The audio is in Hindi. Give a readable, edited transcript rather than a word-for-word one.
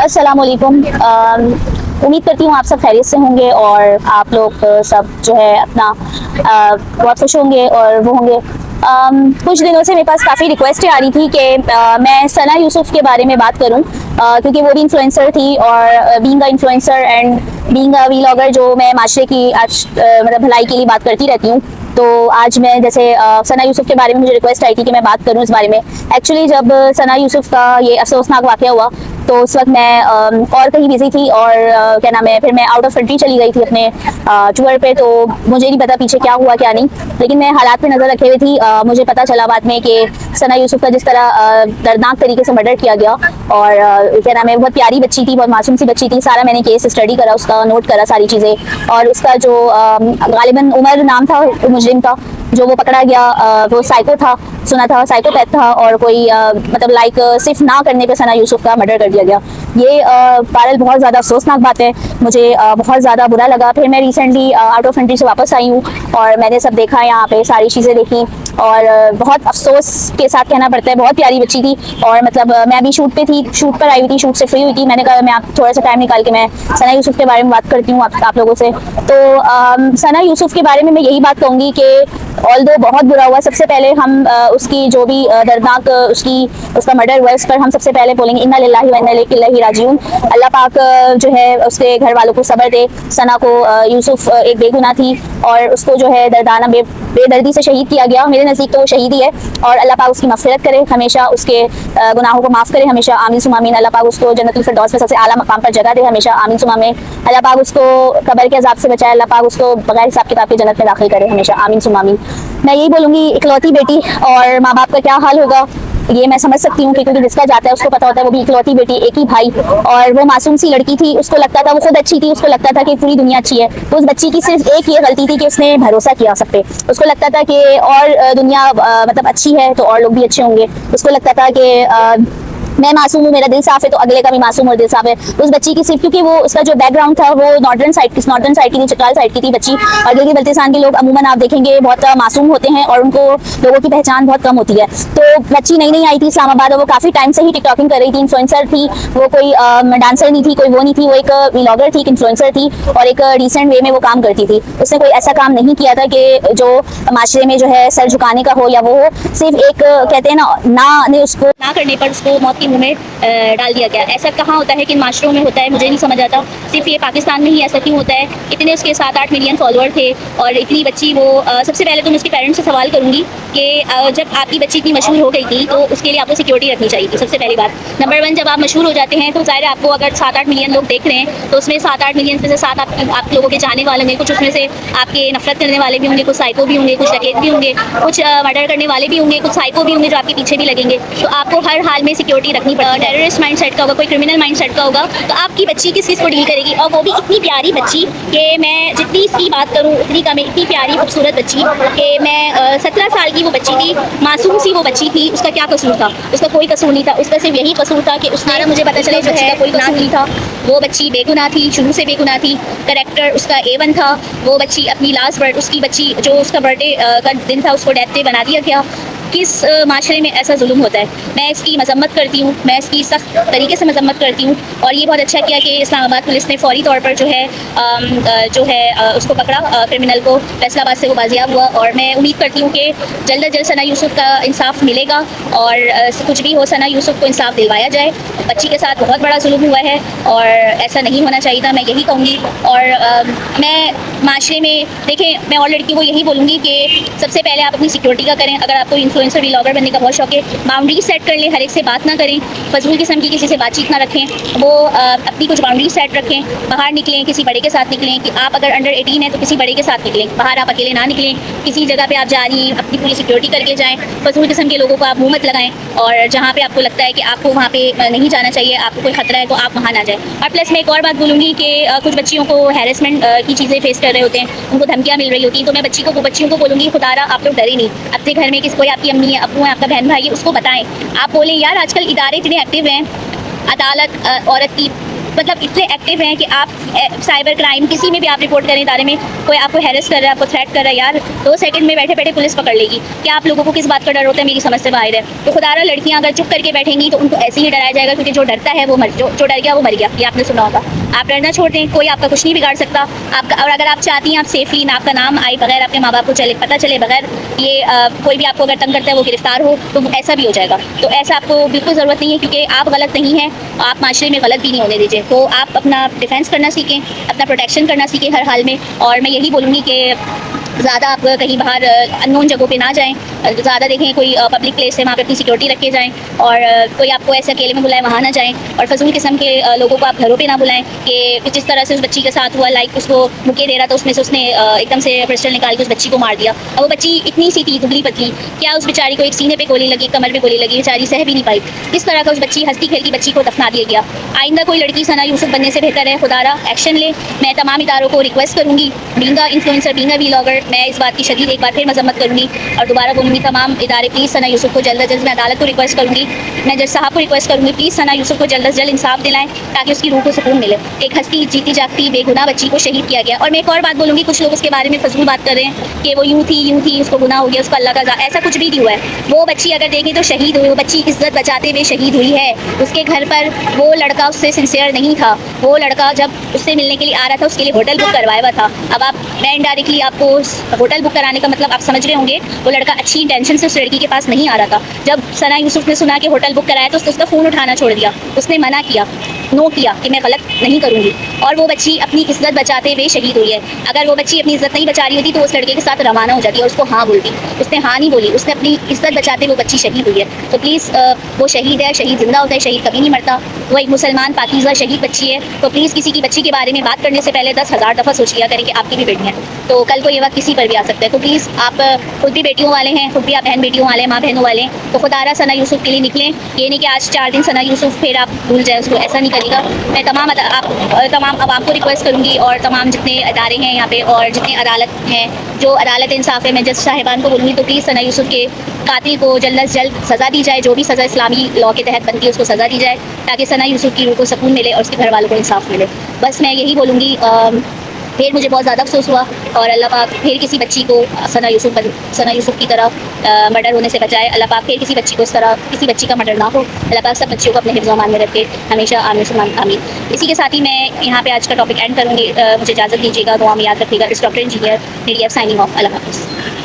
अस्सलाम वालेकुम। उम्मीद करती हूँ आप सब खैरियत से होंगे और आप लोग सब जो है अपना बहुत खुश होंगे और वो होंगे। कुछ दिनों से मेरे पास काफ़ी रिक्वेस्ट आ रही थी कि मैं सना यूसुफ के बारे में बात करूं, क्योंकि वो भी इन्फ्लुएंसर थी और being a influencer and being a vlogger जो मैं माशरे की आज मतलब भलाई के लिए बात करती रहती हूँ। तो आज मैं जैसे सना यूसुफ के बारे में मुझे रिक्वेस्ट आई थी कि मैं बात करूं इस बारे में। एक्चुअली जब सना यूसुफ का ये अफसोसनाक वाक़या हुआ तो उस वक्त मैं और कहीं बिजी थी और क्या नाम है, फिर मैं आउट ऑफ कंट्री चली गई थी अपने टूर पे। तो मुझे नहीं पता पीछे क्या हुआ क्या नहीं, लेकिन मैं हालात पे नज़र रखे हुए थी। मुझे पता चला बाद में कि सना यूसुफ का जिस तरह दर्दनाक तरीके से मर्डर किया गया और क्या नाम है, बहुत प्यारी बच्ची थी, बहुत मासूम सी बच्ची थी। सारा मैंने केस स्टडी करा, उसका नोट करा सारी चीज़ें। और उसका जो गालिबन उमर नाम था मुजरिम का, जो वो पकड़ा गया, वो साइको था, सुना था साइकोपैथ था और कोई मतलब लाइक सिर्फ ना करने पे सना यूसुफ का मर्डर कर दिया गया। ये बहरहाल बहुत ज़्यादा अफसोसनाक बात है, मुझे बहुत ज़्यादा बुरा लगा। फिर मैं रिसेंटली आउट ऑफ कंट्री से वापस आई हूँ और मैंने सब देखा, यहाँ पे सारी चीज़ें देखी और बहुत अफसोस के साथ कहना पड़ता है। बहुत प्यारी बच्ची थी और मतलब मैं अभी शूट पे थी, शूट पर आई हुई थी, शूट से फ्री हुई थी। मैंने कहा मैं आप थोड़ा सा टाइम निकाल के मैं सना यूसुफ के बारे में बात करती हूँ आप लोगों से। तो सना यूसुफ के बारे में मैं यही बात कहूँगी कि ऑल्दो बहुत बुरा हुआ। सबसे पहले हम उसकी जो भी दर्दनाक उसका मर्डर हुआ, उस पर हम सबसे पहले बोलेंगे इन्ना लिल्लाहि व इन्ना इलैहि राजिऊन। अल्लाह पाक जो है उसके घर वालों को सब्र दे। सना को यूसुफ एक बेगुनाह थी और उसको जो है दर्दाना बेदर्दी से शहीद किया गया। मेरे नज़दीक तो वो शहीद ही है और अल्लाह पाक उसकी मग़फ़िरत करे, हमेशा उसके गुनाहों को माफ़ करे, हमेशा आमीन सुम्मा आमीन। अल्लाह पाक उसको जन्नतुल फिरदौस में सबसे आला मकाम पर जगह दे, हमेशा आमीन सुम्मा आमीन। अल्लाह पाक उसको कब्र के अज़ाब से बचाए, अल्लाह पाक उसको बगैर हिसाब किताब के जन्नत में दाखिल करे, हमेशा आमीन सुम्मा आमीन। मैं यही बोलूँगी, इकलौती बेटी और माँ बाप का क्या हाल होगा ये मैं समझ सकती हूँ, क्योंकि जिसका जाता है उसको पता होता है। वो भी इकलौती बेटी, एक ही भाई, और वो मासूम सी लड़की थी। उसको लगता था वो खुद अच्छी थी, उसको लगता था कि पूरी दुनिया अच्छी है। उस बच्ची की सिर्फ एक ये गलती थी कि उसने भरोसा किया सब पे। उसको लगता था कि और दुनिया मतलब अच्छी है तो और लोग भी अच्छे होंगे। उसको लगता था कि मैं मासूम हूँ, मेरा दिल साफ है तो अगले का भी मासूम और दिल साफ है। उस बच्ची की सिर्फ क्योंकि वो उसका जो बैकग्राउंड था वो नॉर्दर्न साइड की थी, चतराल साइड की थी बच्ची। और गिलगित बल्तिस्तान के लोग अमूमन आप देखेंगे बहुत मासूम होते हैं और उनको लोगों की पहचान बहुत कम होती है। तो बच्ची नई नई आई थी इस्लामाबाद और वो काफ़ी टाइम से ही टिकटॉकिंग कर रही थी, इन्फ्लुएंसर थी। वो कोई डांसर नहीं थी, कोई वो नहीं थी, वो एक व्लॉगर थी, एक इन्फ्लुएंसर थी और एक डिसेंट वे में वो काम करती थी। उसने कोई ऐसा काम नहीं किया था कि जो माशरे में जो है सर झुकाने का हो या वो हो। सिर्फ एक कहते हैं ना ने उसको ना करने पर उसको मौत के मुंह में डाल दिया गया। ऐसा कहाँ होता है कि माशरों में होता है, मुझे नहीं समझ आता। सिर्फ ये पाकिस्तान में ही ऐसा क्यों होता है? इतने उसके 7-8 मिलियन फॉलोअर थे और इतनी बच्ची वो सबसे पहले तो मैं उसके पेरेंट्स से सवाल करूँगी कि जब आपकी बच्ची इतनी मशहूर हो गई थी तो उसके लिए आपको सिक्योरिटी रखनी चाहिए थी। सबसे पहली बात। नंबर 1, जब आप मशहूर हो जाते हैं तो ज़ाहिर है आपको अगर 7-8 मिलियन लोग देख रहे हैं तो उसमें 7-8 मिलियन में से 7 आप लोगों के चाहने वाले होंगे, कुछ उसमें से आपके नफरत करने वाले भी होंगे, कुछ साइको भी होंगे, कुछ डकैत भी होंगे, कुछ मर्डर करने वाले भी होंगे, कुछ साइको भी होंगे जो आपके पीछे भी लगेंगे। तो आपको हर हाल में सिक्योरिटी रखनी पड़ेगी। टेररिस्ट माइंडसेट का होगा, कोई क्रिमिनल माइंडसेट का होगा तो आपकी बच्ची किस चीज़ को डील करेगी? और वो भी इतनी प्यारी बच्ची कि मैं जितनी इसकी बात करूँ उतनी कम है। इतनी प्यारी खूबसूरत बच्ची कि मैं 17 साल की वो बच्ची थी, मासूम सी वो बच्ची थी। उसका क्या कसूर था? उसका कोई कसूर नहीं था। उसका सिर्फ यही कसूर था कि उसने मुझे पता चला जो है कोई कसूर नहीं था। वो बच्ची बेगुनाह थी, शुरू से बेगुनाह थी। करेक्टर उसका A1 था। वो बच्ची अपनी लास्ट बर्थ उसकी बच्ची जो उसका बर्थडे का दिन था उसको डेथ डे बना दिया गया। किस माशरे में ऐसा जुल्म होता है? मैं इसकी मजम्मत करती हूँ, मैं इसकी सख्त तरीके से मजम्मत करती हूँ। और ये बहुत अच्छा किया कि इस्लामाबाद पुलिस ने फौरी तौर पर जो है उसको पकड़ा, क्रिमिनल को। फैसलाबाद से वो बाजियाब हुआ और मैं उम्मीद करती हूँ कि जल्द अज जल्द सना यूसुफ का इंसाफ मिलेगा और कुछ भी हो सना यूसुफ को इंसाफ दिलवाया जाए। बच्ची के साथ बहुत बड़ा जुल्म हुआ है और ऐसा नहीं होना चाहिए था, मैं यही कहूँगी। और मैं माशरे में देखें, मैं और लड़की को यही बोलूँगी कि सबसे पहले आप अपनी सिक्योरिटी का करें। अगर आपको इन्फ्लुएंसर व्लॉगर बनने का बहुत शौक है, बाउंड्री सेट कर लें, हर एक से बात ना करें, फजूल किस्म की किसी से बातचीत ना रखें। वो अपनी कुछ बाउंड्री सेट रखें, बाहर निकलें किसी बड़े के साथ निकलें। कि आप अगर अंडर 18 हैं तो किसी बड़े के साथ निकलें, बाहर आप अकेले ना निकलें। किसी जगह पे आप जा रही हैं अपनी पूरी सिक्योरिटी करके जाएँ। फजूल किस्म के लोगों को आप मुँह मत लगाएं और जहाँ पे आपको लगता है कि आपको वहाँ पे नहीं जाना चाहिए, आपको कोई खतरा है तो आप वहाँ ना जाएँ। और प्लस मैं एक और बात बोलूँगी कि कुछ बच्चियों को हैरेसमेंट की चीज़ें फेस कर रहे होते हैं, उनको धमकियाँ मिल रही होती हैं। तो मैं बच्चियों को बोलूँगी खुदारा आप लोग डरे नहीं। अपने घर में किसी कोई आपकी अम्मी है, अब्बू है, आपका बहन भाई है, उसको बताएं। आप बोलें यार आजकल इदारे इतने एक्टिव हैं, अदालत औरत की मतलब इतने एक्टिव हैं कि आप साइबर क्राइम किसी में भी आप रिपोर्ट करें इदारे में, कोई आपको हैरेस कर रहा है, आपको थ्रेट कर रहा है, यार 2 सेकंड में बैठे बैठे पुलिस पकड़ लेगी। क्या आप लोगों को किस बात का डर होता है, मेरी समझ से बाहर है। तो खुदारा लड़कियां अगर चुप करके बैठेंगी तो उनको ऐसे ही डराया जाएगा, क्योंकि जो डरता है वो जो डर गया वो मर गया, ये आपने सुना होगा। आप डरना छोड़ दें, कोई आपका कुछ नहीं बिगाड़ सकता आपका। और अगर आप चाहती हैं आप सेफली ना आपका नाम आए, बगैर आपके माँ बाप को पता चले, बगैर ये कोई भी आपको अगर तंग करता है वो गिरफ्तार हो, तो ऐसा भी हो जाएगा। तो ऐसा आपको बिल्कुल ज़रूरत नहीं है, क्योंकि आप गलत नहीं हैं, आप माशरे में गलत भी नहीं होने दीजिए। तो आप अपना डिफेंस करना सीखें, अपना प्रोटेक्शन करना सीखें हर हाल में। और मैं यही बोलूँगी कि ज़्यादा आप कहीं बाहर अननोन जगहों पे ना जाएं, ज़्यादा देखें कोई पब्लिक प्लेस है वहाँ पे अपनी सिक्योरिटी रख के जाएं, और कोई आपको ऐसे अकेले में बुलाए वहाँ ना जाएं, और फजूल किस्म के लोगों को आप घरों पे ना बुलाएं कि जिस तरह से उस बच्ची के साथ हुआ, लाइक उसको मुके दे रहा था, उसमें से उसने एकदम से पिस्टल निकाल के उस बच्ची को मार दिया। और वो बच्ची इतनी सी थी, दुबली पतली, क्या उस बेचारी को एक सीने पे गोली लगी, कमर पे गोली लगी, बेचारी सह भी नहीं पाई। किस तरह का उस बच्ची हंसती खेलती बच्ची को दफना दिया गया। आइंदा कोई लड़की सना यूसुफ बनने से बेहतर है खुदारा एक्शन ले। मैं तमाम इदारों को रिक्वेस्ट करूँगी, बीइंग इन्फ्लुएंसर, बीइंग व्लॉगर, मैं इस बात की शदीद एक बार फिर मजम्मत करूँगी और दोबारा बोलूँगी, तमाम इदारे प्लीज़ सना यूसुफ को जल्द अज जल्द, मैं अदालत को रिक्वेस्ट करूँगी, मैं जज साहब को रिक्वेस्ट करूँगी, प्लीज़ सना यूसुफ को जल्द अज जल्द इंसाफ दिलाएं, ताकि उसकी रूह को सुकून मिले। एक हंसती जीती जागती बेगुनाह बच्ची को शहीद किया गया। और मैं एक और बात बोलूँगी, कुछ लोग उसके बारे में फजूल बात कर रहे हैं कि वो यूँ थी, उसको गुनाह हो गया, उसको अल्लाह का, ऐसा कुछ भी नहीं हुआ है। वो बच्ची अगर देखें तो शहीद हुई, वो बच्ची इज्जत बचाते हुए शहीद हुई है। उसके घर पर वो लड़का उससे सिंसियर नहीं था, वो लड़का जब उससे मिलने के लिए आ रहा था उसके लिए होटल बुक करवाया हुआ था। अब आप, मैं इनडायरेक्टली आपको होटल बुक कराने का मतलब आप समझ रहे होंगे, वो लड़का अच्छी इंटेंशन से उस लड़की के पास नहीं आ रहा था। जब सना यूसुफ ने सुना कि होटल बुक कराया तो उसका फ़ोन उठाना छोड़ दिया, उसने मना किया, नो किया कि मैं गलत नहीं करूँगी, और वो बच्ची अपनी इज्जत बचाते हुए शहीद हुई है। अगर वो बच्ची अपनी इज्जत नहीं बचा रही होती तो उस लड़के के साथ रवाना हो जाती और उसको हाँ बोलती। उसने हाँ नहीं बोली, उसने अपनी इज्जत बचाते वो बच्ची शहीद हुई है। तो प्लीज़, वो शहीद है, शहीद जिंदा होता है, शहीद कभी नहीं मरता। वो एक मुसलमान पाकीज़ा शहीद बच्ची है। तो प्लीज़ किसी की बच्ची के बारे में बात करने से पहले 10,000 दफ़ा सोच लिया करें कि आपकी भी बेटी है। तो कल को ये वक्त किसी पर भी आ सकता है। तो प्लीज़, आप खुद भी बेटियों वाले हैं, खुद भी आप बहन बेटियों वाले हैं, माँ बहनों वाले हैं, तो खुदारा सना यूसुफ के लिए निकलें। ये नहीं कि आज 4 दिन सना यूसुफ फिर आप भूल जाए उसको, ऐसा नहीं करेगा। मैं तमाम आवाम को रिक्वेस्ट करूँगी, और तमाम जितने अदारे हैं यहाँ पे और जितने अदालत हैं, जो अदालत इंसाफ है, मैं जज साहिबान को बोलूँगी तो प्लीज़ सना यूसुफ के कातिल को जल्द से जल्द सज़ा दी जाए, जो भी सज़ा इस्लामी लॉ के तहत बनती है उसको सज़ा दी जाए, ताकि सना यूसुफ की रूह को सुकून मिले और उसके घर वालों को इंसाफ मिले। बस मैं यही बोलूँगी। फिर मुझे बहुत ज़्यादा अफसोस हुआ, और अल्लाह पाक फिर किसी बच्ची को सना यूसुफ की तरह मर्डर होने से बचाए। अल्लाह पाक फिर किसी बच्ची को इस तरह किसी बच्ची का मर्डर ना हो। अल्लाह पाक सब बच्चियों को अपने हिफ्ज़ अमान में रखे हमेशा, आमीन सुम्मा आमीन। इसी के साथ ही मैं यहाँ पे आज का टॉपिक एंड करूँगी। मुझे इजाज़त दीजिएगा, दुआ में याद रखिएगा। इस डॉक्टर इंजीनियर साइनिंग ऑफ। अल्लाह हाफ़िज़।